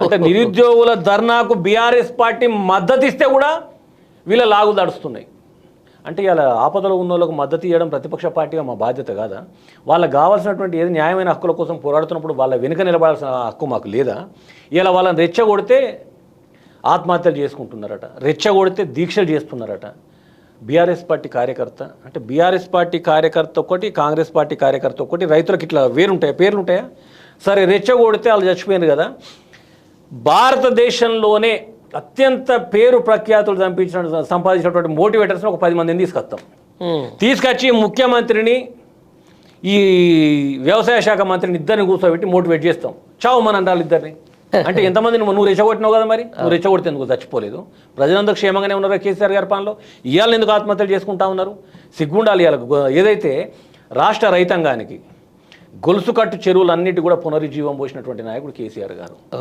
అంటే నిరుద్యోగుల ధర్నాకు బీఆర్ఎస్ పార్టీ మద్దతు ఇస్తే కూడా వీళ్ళ లాగు దడుస్తున్నాయి. అంటే ఇలా ఆపదలో ఉన్న వాళ్ళకు మద్దతు ఇవ్వడం ప్రతిపక్ష పార్టీగా మా బాధ్యత కాదా? వాళ్ళకి కావాల్సినటువంటి ఏది న్యాయమైన హక్కుల కోసం పోరాడుతున్నప్పుడు వాళ్ళ వెనుక నిలబడాల్సిన హక్కు మాకు లేదా? ఇలా వాళ్ళని రెచ్చగొడితే ఆత్మహత్యలు చేసుకుంటున్నారట, రెచ్చగొడితే దీక్షలు చేస్తున్నారట. బీఆర్ఎస్ పార్టీ కార్యకర్త అంటే బీఆర్ఎస్ పార్టీ కార్యకర్త ఒకటి, కాంగ్రెస్ పార్టీ కార్యకర్త ఒకటి, రైతులకు ఇట్లా వేరుంటాయా, పేర్లు ఉంటాయా? సరే రెచ్చగొడితే వాళ్ళు చచ్చిపోయారు కదా. భారతదేశంలోనే అత్యంత పేరు ప్రఖ్యాతులు సంపాదించినటువంటి మోటివేటర్స్ని ఒక 10 మందిని తీసుకొస్తాం. తీసుకొచ్చి ముఖ్యమంత్రిని ఈ వ్యవసాయ శాఖ మంత్రిని ఇద్దరిని కూర్చోబెట్టి మోటివేట్ చేస్తాం. చావు మన అంటారు ఇద్దరిని. అంటే ఎంతమందిని నువ్వు రెచ్చగొట్టినావు కదా, మరి నువ్వు రెచ్చగొడితే ఎందుకు చచ్చిపోలేదు? ప్రజలందరూ క్షేమంగానే ఉన్నారు కేసీఆర్ గారి పాలనలో. ఇవాళ ఎందుకు ఆత్మహత్యలు చేసుకుంటా ఉన్నారు? సిగ్గుండాలి. ఇవాళ ఏదైతే రాష్ట్ర రైతాంగానికి గొలుసు కట్టు చెరువులన్నిటి కూడా పునరుజ్జీవం పోసినటువంటి నాయకుడు కేసీఆర్ గారు.